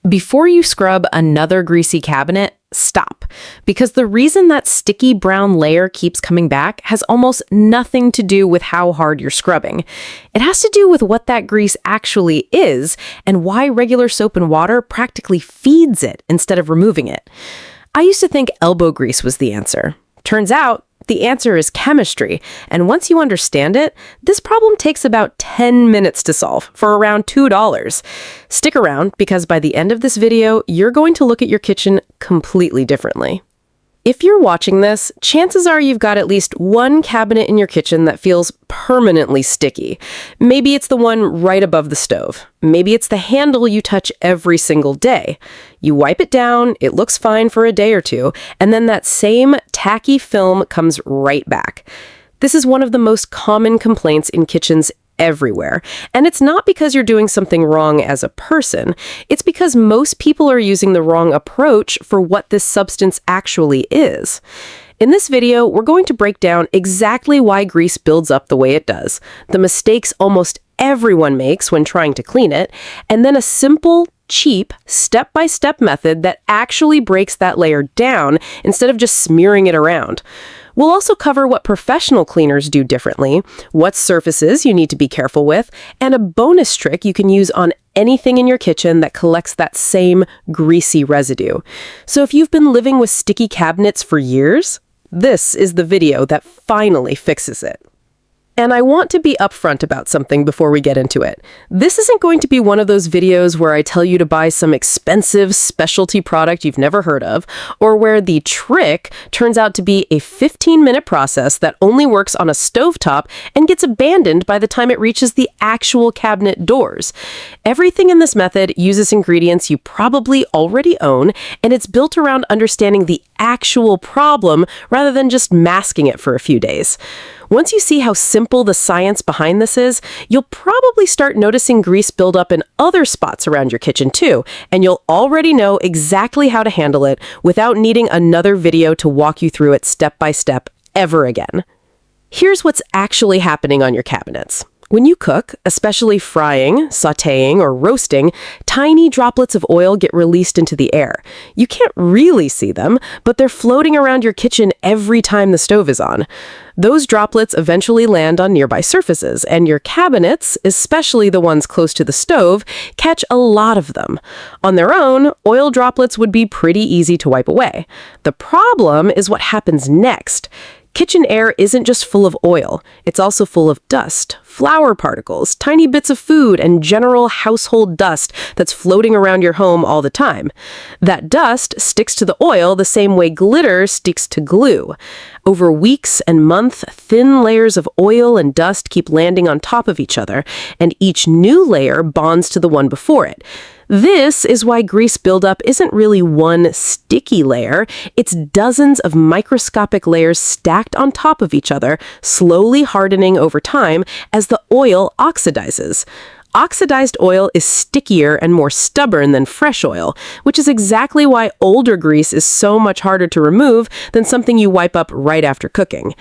Before you scrub another greasy cabinet, stop. Because the reason that sticky brown layer keeps coming back has almost nothing to do with how hard you're scrubbing. It has to do with what that grease actually is and why regular soap and water practically feeds it instead of removing it. I used to think elbow grease was the answer. Turns out, the answer is chemistry, and once you understand it, this problem takes about 10 minutes to solve for around $2. Stick around, because by the end of this video, you're going to look at your kitchen completely differently. If you're watching this, chances are you've got at least one cabinet in your kitchen that feels permanently sticky. Maybe it's the one right above the stove. Maybe it's the handle you touch every single day. You wipe it down, it looks fine for a day or two, and then that same tacky film comes right back. This is one of the most common complaints in kitchens everywhere. And it's not because you're doing something wrong as a person. It's because most people are using the wrong approach for what this substance actually is. In this video, we're going to break down exactly why grease builds up the way it does, the mistakes almost everyone makes when trying to clean it, and then a simple, cheap, step-by-step method that actually breaks that layer down instead of just smearing it around. We'll also cover what professional cleaners do differently, what surfaces you need to be careful with, and a bonus trick you can use on anything in your kitchen that collects that same greasy residue. So if you've been living with sticky cabinets for years, this is the video that finally fixes it. And I want to be upfront about something before we get into it. This isn't going to be one of those videos where I tell you to buy some expensive specialty product you've never heard of, or where the trick turns out to be a 15-minute process that only works on a stovetop and gets abandoned by the time it reaches the actual cabinet doors. Everything in this method uses ingredients you probably already own, and it's built around understanding the actual problem rather than just masking it for a few days. Once you see how simple the science behind this is, you'll probably start noticing grease buildup in other spots around your kitchen too, and you'll already know exactly how to handle it without needing another video to walk you through it step by step ever again. Here's what's actually happening on your cabinets. When you cook, especially frying, sautéing, or roasting, tiny droplets of oil get released into the air. You can't really see them, but they're floating around your kitchen every time the stove is on. Those droplets eventually land on nearby surfaces, and your cabinets, especially the ones close to the stove, catch a lot of them. On their own, oil droplets would be pretty easy to wipe away. The problem is what happens next. Kitchen air isn't just full of oil, it's also full of dust, flour particles, tiny bits of food, and general household dust that's floating around your home all the time. That dust sticks to the oil the same way glitter sticks to glue. Over weeks and months, thin layers of oil and dust keep landing on top of each other, and each new layer bonds to the one before it. This is why grease buildup isn't really one sticky layer, it's dozens of microscopic layers stacked on top of each other, slowly hardening over time as the oil oxidizes. Oxidized oil is stickier and more stubborn than fresh oil, which is exactly why older grease is so much harder to remove than something you wipe up right after cooking.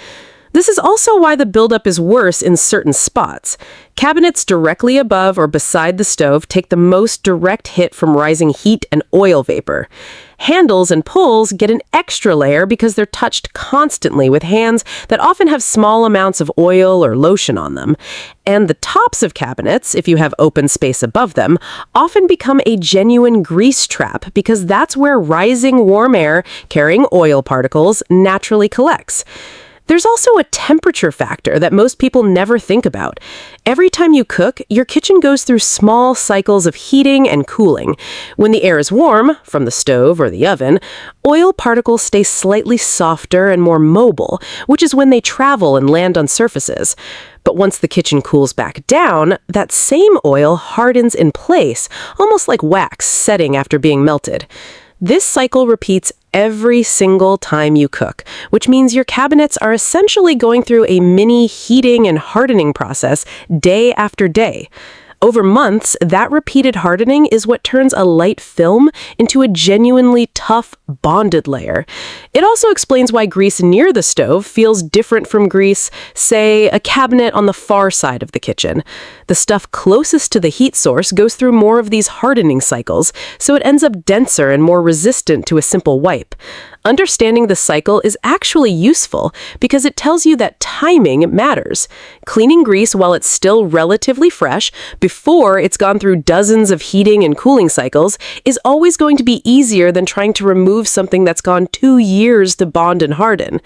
This is also why the buildup is worse in certain spots. Cabinets directly above or beside the stove take the most direct hit from rising heat and oil vapor. Handles and pulls get an extra layer because they're touched constantly with hands that often have small amounts of oil or lotion on them. And the tops of cabinets, if you have open space above them, often become a genuine grease trap because that's where rising warm air carrying oil particles naturally collects. There's also a temperature factor that most people never think about. Every time you cook, your kitchen goes through small cycles of heating and cooling. When the air is warm, from the stove or the oven, oil particles stay slightly softer and more mobile, which is when they travel and land on surfaces. But once the kitchen cools back down, that same oil hardens in place, almost like wax setting after being melted. This cycle repeats every single time you cook, which means your cabinets are essentially going through a mini heating and hardening process day after day. Over months, that repeated hardening is what turns a light film into a genuinely tough, bonded layer. It also explains why grease near the stove feels different from grease, say, a cabinet on the far side of the kitchen. The stuff closest to the heat source goes through more of these hardening cycles, so it ends up denser and more resistant to a simple wipe. Understanding the cycle is actually useful because it tells you that timing matters. Cleaning grease while it's still relatively fresh, before it's gone through dozens of heating and cooling cycles, is always going to be easier than trying to remove something that's gone 2 years to bond and harden.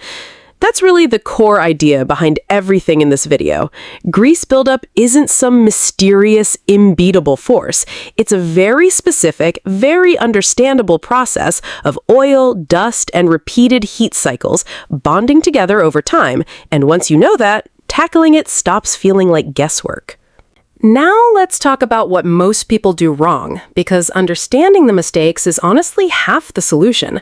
That's really the core idea behind everything in this video. Grease buildup isn't some mysterious, unbeatable force. It's a very specific, very understandable process of oil, dust, and repeated heat cycles bonding together over time, and once you know that, tackling it stops feeling like guesswork. Now let's talk about what most people do wrong, because understanding the mistakes is honestly half the solution.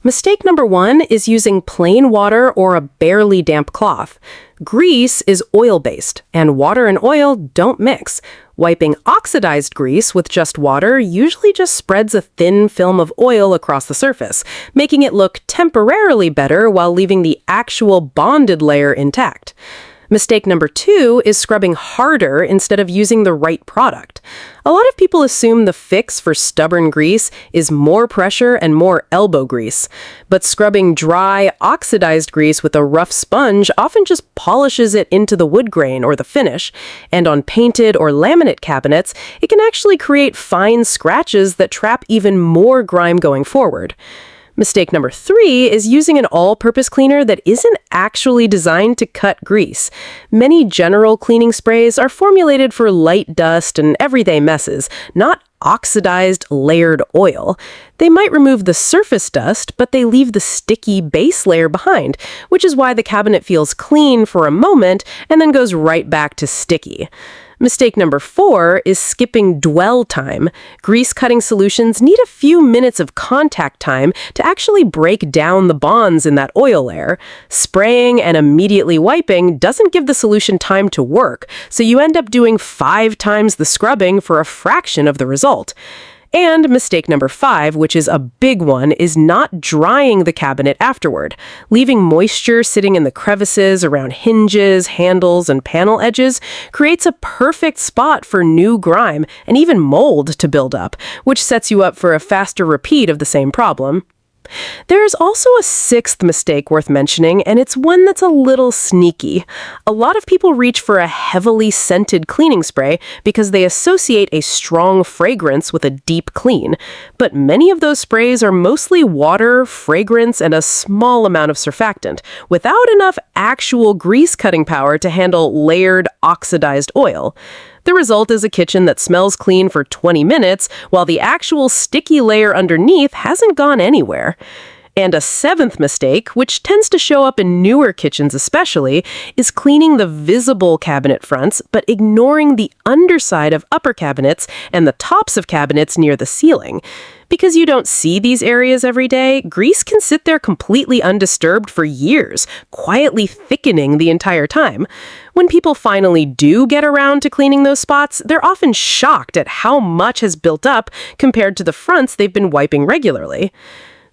Mistake number 1 is using plain water or a barely damp cloth. Grease is oil-based, and water and oil don't mix. Wiping oxidized grease with just water usually just spreads a thin film of oil across the surface, making it look temporarily better while leaving the actual bonded layer intact. Mistake number 2 is scrubbing harder instead of using the right product. A lot of people assume the fix for stubborn grease is more pressure and more elbow grease, but scrubbing dry, oxidized grease with a rough sponge often just polishes it into the wood grain or the finish, and on painted or laminate cabinets, it can actually create fine scratches that trap even more grime going forward. Mistake number 3 is using an all-purpose cleaner that isn't actually designed to cut grease. Many general cleaning sprays are formulated for light dust and everyday messes, not oxidized, layered oil. They might remove the surface dust, but they leave the sticky base layer behind, which is why the cabinet feels clean for a moment and then goes right back to sticky. Mistake number 4 is skipping dwell time. Grease-cutting solutions need a few minutes of contact time to actually break down the bonds in that oil layer. Spraying and immediately wiping doesn't give the solution time to work, so you end up doing 5 times the scrubbing for a fraction of the result. And mistake number 5, which is a big one, is not drying the cabinet afterward. Leaving moisture sitting in the crevices around hinges, handles, and panel edges creates a perfect spot for new grime and even mold to build up, which sets you up for a faster repeat of the same problem. There is also a 6th mistake worth mentioning, and it's one that's a little sneaky. A lot of people reach for a heavily scented cleaning spray because they associate a strong fragrance with a deep clean. But many of those sprays are mostly water, fragrance, and a small amount of surfactant, without enough actual grease-cutting power to handle layered, oxidized oil. The result is a kitchen that smells clean for 20 minutes, while the actual sticky layer underneath hasn't gone anywhere. And a 7th mistake, which tends to show up in newer kitchens especially, is cleaning the visible cabinet fronts, but ignoring the underside of upper cabinets and the tops of cabinets near the ceiling. Because you don't see these areas every day, grease can sit there completely undisturbed for years, quietly thickening the entire time. When people finally do get around to cleaning those spots, they're often shocked at how much has built up compared to the fronts they've been wiping regularly.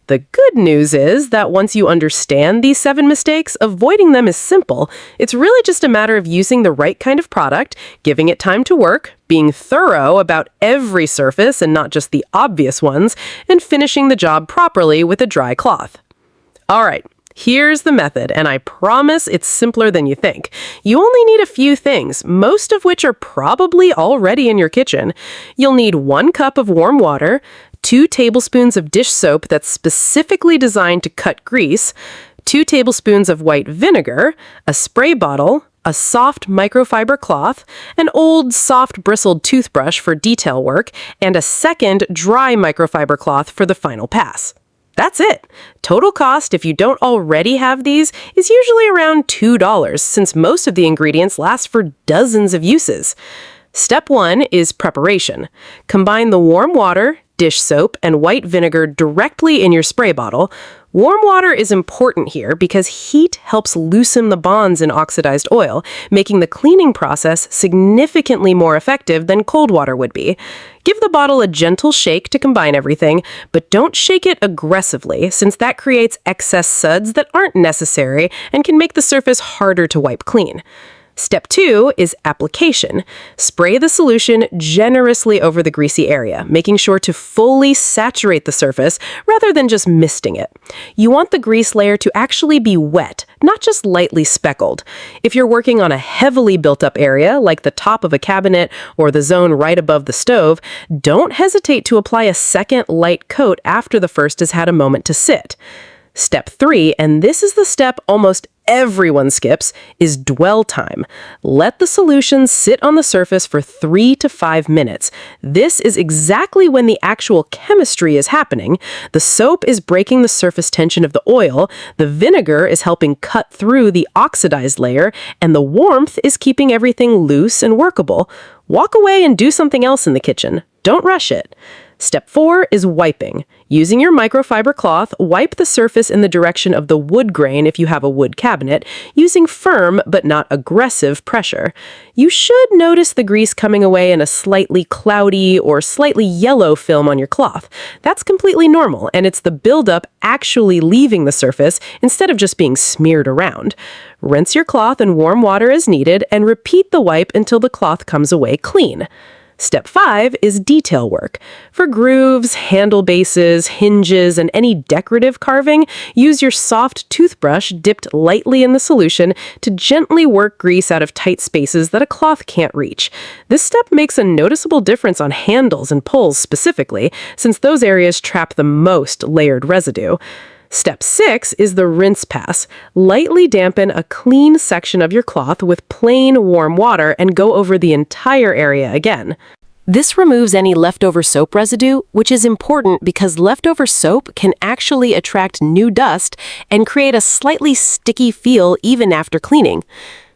The good news is that once you understand these 7 mistakes, avoiding them is simple. It's really just a matter of using the right kind of product, giving it time to work, being thorough about every surface and not just the obvious ones, and finishing the job properly with a dry cloth. All right. Here's the method, and I promise it's simpler than you think. You only need a few things, most of which are probably already in your kitchen. You'll need 1 cup of warm water, 2 tablespoons of dish soap that's specifically designed to cut grease, 2 tablespoons of white vinegar, a spray bottle, a soft microfiber cloth, an old soft bristled toothbrush for detail work, and a second dry microfiber cloth for the final pass. That's it. Total cost, if you don't already have these, is usually around $2, since most of the ingredients last for dozens of uses. Step 1 is preparation. Combine the warm water, dish soap and white vinegar directly in your spray bottle. Warm water is important here because heat helps loosen the bonds in oxidized oil, making the cleaning process significantly more effective than cold water would be. Give the bottle a gentle shake to combine everything, but don't shake it aggressively, since that creates excess suds that aren't necessary and can make the surface harder to wipe clean. Step 2 is application. Spray the solution generously over the greasy area, making sure to fully saturate the surface rather than just misting it. You want the grease layer to actually be wet, not just lightly speckled. If you're working on a heavily built-up area, like the top of a cabinet or the zone right above the stove, don't hesitate to apply a second light coat after the first has had a moment to sit. Step 3, and this is the step almost everyone skips, is dwell time. Let the solution sit on the surface for 3 to 5 minutes. This is exactly when the actual chemistry is happening. The soap is breaking the surface tension of the oil, the vinegar is helping cut through the oxidized layer, and the warmth is keeping everything loose and workable. Walk away and do something else in the kitchen. Don't rush it. Step 4 is wiping. Using your microfiber cloth, wipe the surface in the direction of the wood grain if you have a wood cabinet, using firm but not aggressive pressure. You should notice the grease coming away in a slightly cloudy or slightly yellow film on your cloth. That's completely normal, and it's the buildup actually leaving the surface instead of just being smeared around. Rinse your cloth in warm water as needed and repeat the wipe until the cloth comes away clean. Step 5 is detail work. For grooves, handle bases, hinges, and any decorative carving, use your soft toothbrush dipped lightly in the solution to gently work grease out of tight spaces that a cloth can't reach. This step makes a noticeable difference on handles and pulls specifically, since those areas trap the most layered residue. Step 6 is the rinse pass. Lightly dampen a clean section of your cloth with plain warm water and go over the entire area again. This removes any leftover soap residue, which is important because leftover soap can actually attract new dust and create a slightly sticky feel even after cleaning.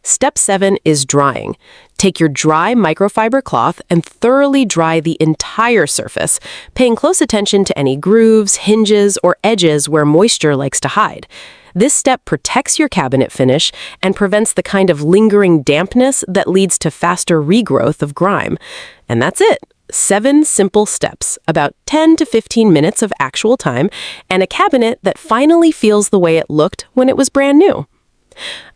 Step 7 is drying. Take your dry microfiber cloth and thoroughly dry the entire surface, paying close attention to any grooves, hinges, or edges where moisture likes to hide. This step protects your cabinet finish and prevents the kind of lingering dampness that leads to faster regrowth of grime. And that's it. 7 simple steps, about 10 to 15 minutes of actual time, and a cabinet that finally feels the way it looked when it was brand new.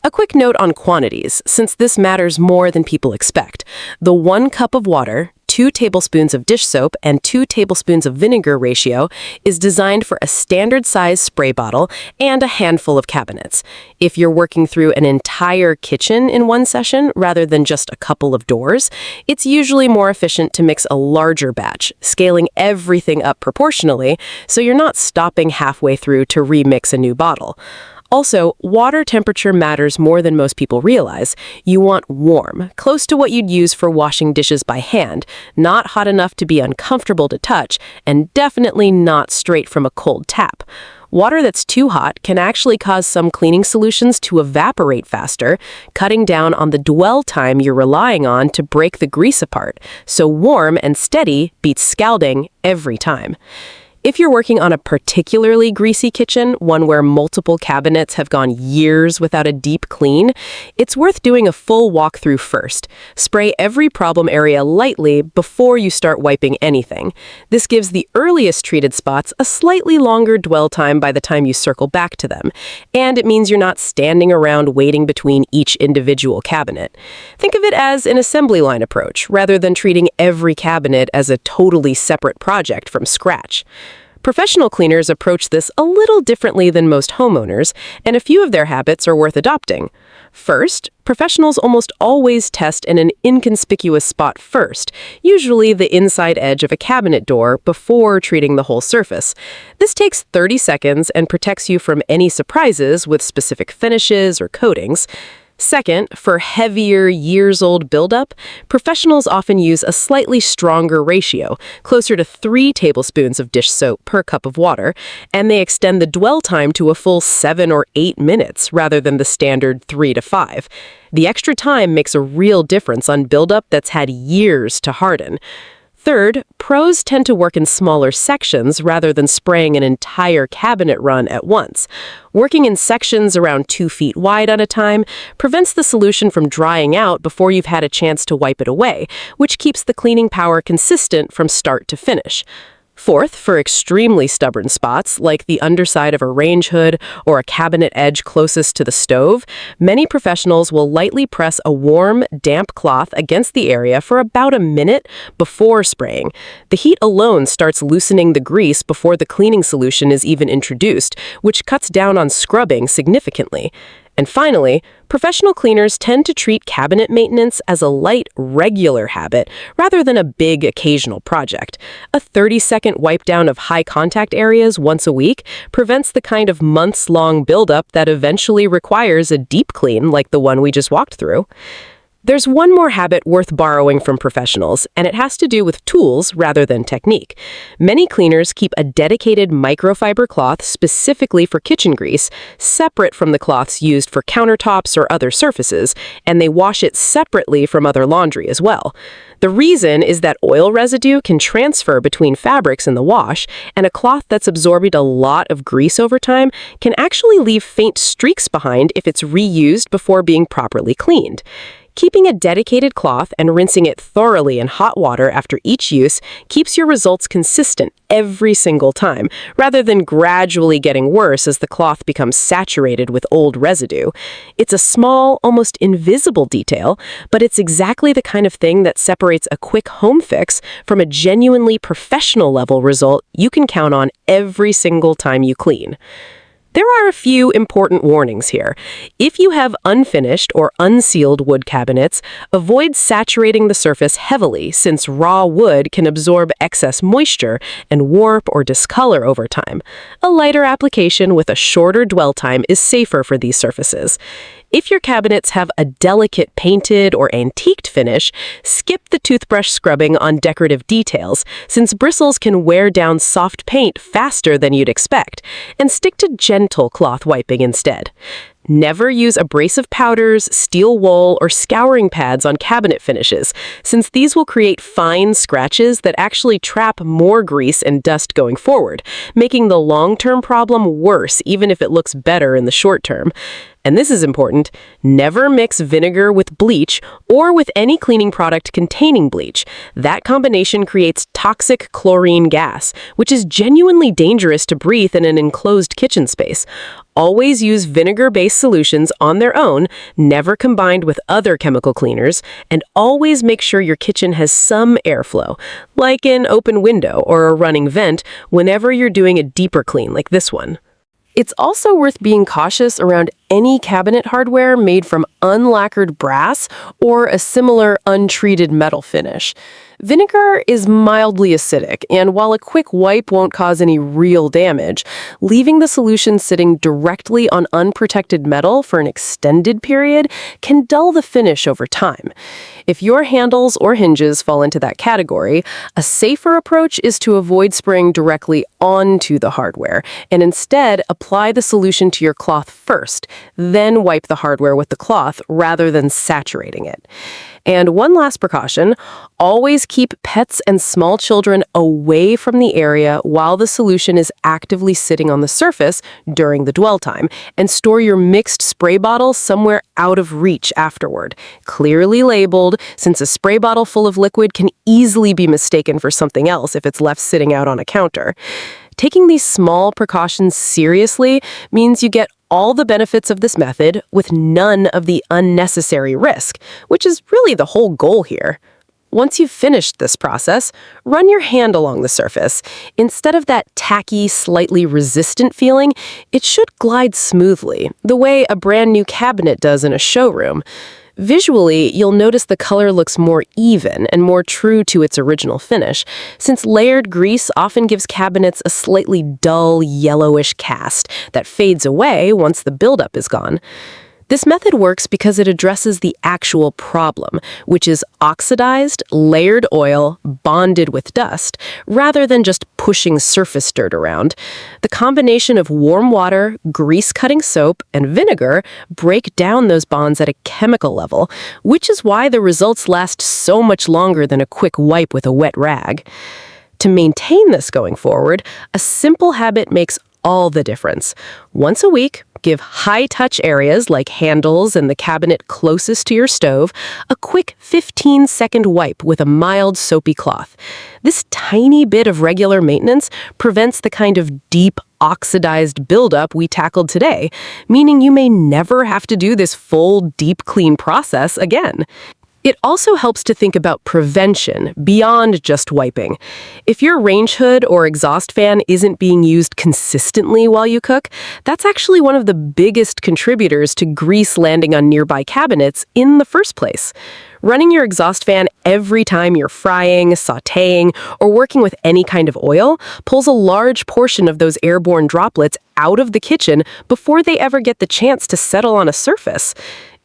A quick note on quantities, since this matters more than people expect. The 1 cup of water, 2 tablespoons of dish soap, and 2 tablespoons of vinegar ratio is designed for a standard-size spray bottle and a handful of cabinets. If you're working through an entire kitchen in one session rather than just a couple of doors, it's usually more efficient to mix a larger batch, scaling everything up proportionally so you're not stopping halfway through to remix a new bottle. Also, water temperature matters more than most people realize. You want warm, close to what you'd use for washing dishes by hand, not hot enough to be uncomfortable to touch, and definitely not straight from a cold tap. Water that's too hot can actually cause some cleaning solutions to evaporate faster, cutting down on the dwell time you're relying on to break the grease apart. So warm and steady beats scalding every time. If you're working on a particularly greasy kitchen, one where multiple cabinets have gone years without a deep clean, it's worth doing a full walkthrough first. Spray every problem area lightly before you start wiping anything. This gives the earliest treated spots a slightly longer dwell time by the time you circle back to them, and it means you're not standing around waiting between each individual cabinet. Think of it as an assembly line approach, rather than treating every cabinet as a totally separate project from scratch. Professional cleaners approach this a little differently than most homeowners, and a few of their habits are worth adopting. First, professionals almost always test in an inconspicuous spot first, usually the inside edge of a cabinet door, before treating the whole surface. This takes 30 seconds and protects you from any surprises with specific finishes or coatings. Second, for heavier, years-old buildup, professionals often use a slightly stronger ratio, closer to 3 tablespoons of dish soap per cup of water, and they extend the dwell time to a full 7 or 8 minutes rather than the standard 3 to 5. The extra time makes a real difference on buildup that's had years to harden. Third, pros tend to work in smaller sections rather than spraying an entire cabinet run at once. Working in sections around 2 feet wide at a time prevents the solution from drying out before you've had a chance to wipe it away, which keeps the cleaning power consistent from start to finish. Fourth, for extremely stubborn spots, like the underside of a range hood or a cabinet edge closest to the stove, many professionals will lightly press a warm, damp cloth against the area for about a minute before spraying. The heat alone starts loosening the grease before the cleaning solution is even introduced, which cuts down on scrubbing significantly. And finally, professional cleaners tend to treat cabinet maintenance as a light, regular habit rather than a big, occasional project. A 30-second wipe down of high-contact areas once a week prevents the kind of months-long buildup that eventually requires a deep clean like the one we just walked through. There's one more habit worth borrowing from professionals, and it has to do with tools rather than technique. Many cleaners keep a dedicated microfiber cloth specifically for kitchen grease, separate from the cloths used for countertops or other surfaces, and they wash it separately from other laundry as well. The reason is that oil residue can transfer between fabrics in the wash, and a cloth that's absorbed a lot of grease over time can actually leave faint streaks behind if it's reused before being properly cleaned. Keeping a dedicated cloth and rinsing it thoroughly in hot water after each use keeps your results consistent every single time, rather than gradually getting worse as the cloth becomes saturated with old residue. It's a small, almost invisible detail, but it's exactly the kind of thing that separates a quick home fix from a genuinely professional level result you can count on every single time you clean. There are a few important warnings here. If you have unfinished or unsealed wood cabinets, avoid saturating the surface heavily since raw wood can absorb excess moisture and warp or discolor over time. A lighter application with a shorter dwell time is safer for these surfaces. If your cabinets have a delicate painted or antiqued finish, skip the toothbrush scrubbing on decorative details, since bristles can wear down soft paint faster than you'd expect, and stick to gentle cloth wiping instead. Never use abrasive powders, steel wool, or scouring pads on cabinet finishes, since these will create fine scratches that actually trap more grease and dust going forward, making the long-term problem worse even if it looks better in the short term. And this is important, never mix vinegar with bleach or with any cleaning product containing bleach. That combination creates toxic chlorine gas, which is genuinely dangerous to breathe in an enclosed kitchen space. Always use vinegar-based solutions on their own, never combined with other chemical cleaners, and always make sure your kitchen has some airflow, like an open window or a running vent, whenever you're doing a deeper clean like this one. It's also worth being cautious around any cabinet hardware made from unlacquered brass or a similar untreated metal finish. Vinegar is mildly acidic, and while a quick wipe won't cause any real damage, leaving the solution sitting directly on unprotected metal for an extended period can dull the finish over time. If your handles or hinges fall into that category, a safer approach is to avoid spraying directly onto the hardware, and instead apply the solution to your cloth first, then wipe the hardware with the cloth rather than saturating it. And one last precaution, always keep pets and small children away from the area while the solution is actively sitting on the surface during the dwell time, and store your mixed spray bottle somewhere out of reach afterward, clearly labeled, since a spray bottle full of liquid can easily be mistaken for something else if it's left sitting out on a counter. Taking these small precautions seriously means you get all the benefits of this method with none of the unnecessary risk, which is really the whole goal here. Once you've finished this process, run your hand along the surface. Instead of that tacky, slightly resistant feeling, it should glide smoothly, the way a brand new cabinet does in a showroom. Visually, you'll notice the color looks more even and more true to its original finish, since layered grease often gives cabinets a slightly dull, yellowish cast that fades away once the buildup is gone. This method works because it addresses the actual problem, which is oxidized, layered oil bonded with dust, rather than just pushing surface dirt around. The combination of warm water, grease-cutting soap, and vinegar break down those bonds at a chemical level, which is why the results last so much longer than a quick wipe with a wet rag. To maintain this going forward, a simple habit makes all the difference. Once a week, give high-touch areas like handles and the cabinet closest to your stove a quick 15-second wipe with a mild soapy cloth. This tiny bit of regular maintenance prevents the kind of deep, oxidized buildup we tackled today, meaning you may never have to do this full, deep clean process again. It also helps to think about prevention beyond just wiping. If your range hood or exhaust fan isn't being used consistently while you cook, that's actually one of the biggest contributors to grease landing on nearby cabinets in the first place. Running your exhaust fan every time you're frying, sautéing, or working with any kind of oil pulls a large portion of those airborne droplets out of the kitchen before they ever get the chance to settle on a surface.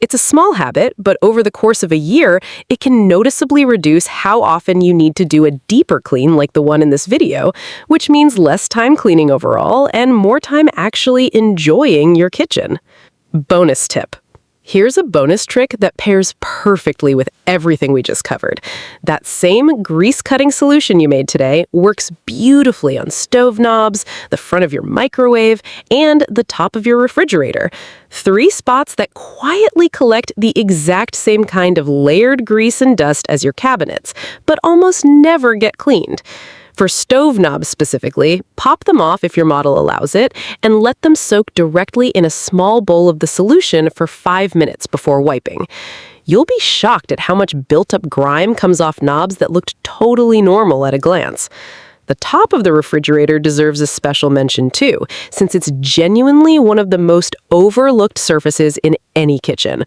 It's a small habit, but over the course of a year, it can noticeably reduce how often you need to do a deeper clean like the one in this video, which means less time cleaning overall and more time actually enjoying your kitchen. Bonus tip. Here's a bonus trick that pairs perfectly with everything we just covered. That same grease-cutting solution you made today works beautifully on stove knobs, the front of your microwave, and the top of your refrigerator. 3 spots that quietly collect the exact same kind of layered grease and dust as your cabinets, but almost never get cleaned. For stove knobs specifically, pop them off if your model allows it, and let them soak directly in a small bowl of the solution for 5 minutes before wiping. You'll be shocked at how much built-up grime comes off knobs that looked totally normal at a glance. The top of the refrigerator deserves a special mention too, since it's genuinely one of the most overlooked surfaces in any kitchen.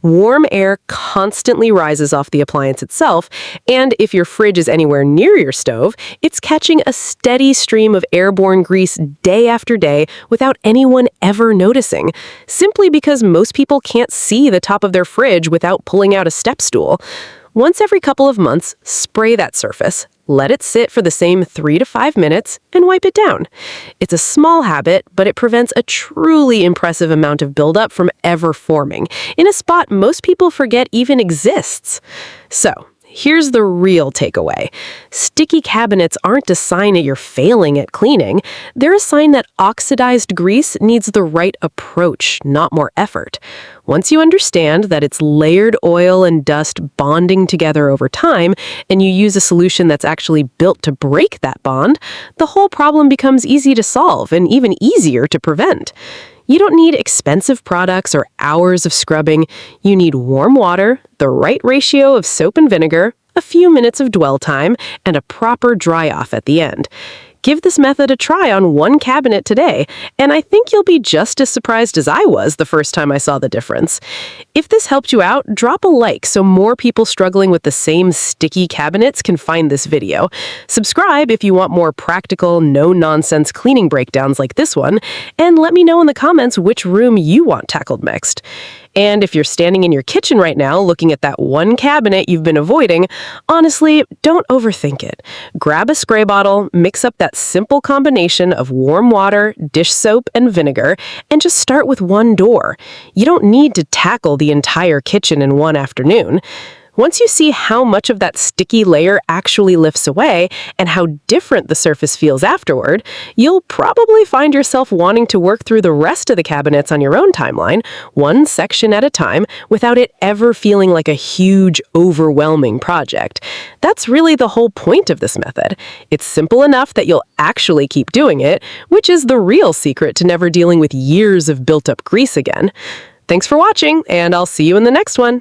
Warm air constantly rises off the appliance itself, and if your fridge is anywhere near your stove, it's catching a steady stream of airborne grease day after day without anyone ever noticing, simply because most people can't see the top of their fridge without pulling out a step stool. Once every couple of months, spray that surface, let it sit for the same 3 to 5 minutes, and wipe it down. It's a small habit, but it prevents a truly impressive amount of buildup from ever forming, in a spot most people forget even exists. So, here's the real takeaway. Sticky cabinets aren't a sign that you're failing at cleaning. They're a sign that oxidized grease needs the right approach, not more effort. Once you understand that it's layered oil and dust bonding together over time, and you use a solution that's actually built to break that bond, the whole problem becomes easy to solve and even easier to prevent. You don't need expensive products or hours of scrubbing. You need warm water, the right ratio of soap and vinegar, a few minutes of dwell time, and a proper dry-off at the end. Give this method a try on one cabinet today, and I think you'll be just as surprised as I was the first time I saw the difference. If this helped you out, drop a like so more people struggling with the same sticky cabinets can find this video. Subscribe if you want more practical, no-nonsense cleaning breakdowns like this one, and let me know in the comments which room you want tackled next. And if you're standing in your kitchen right now looking at that one cabinet you've been avoiding, honestly, don't overthink it. Grab a spray bottle, mix up that simple combination of warm water, dish soap, and vinegar, and just start with one door. You don't need to tackle the entire kitchen in one afternoon. Once you see how much of that sticky layer actually lifts away and how different the surface feels afterward, you'll probably find yourself wanting to work through the rest of the cabinets on your own timeline, one section at a time, without it ever feeling like a huge, overwhelming project. That's really the whole point of this method. It's simple enough that you'll actually keep doing it, which is the real secret to never dealing with years of built-up grease again. Thanks for watching, and I'll see you in the next one.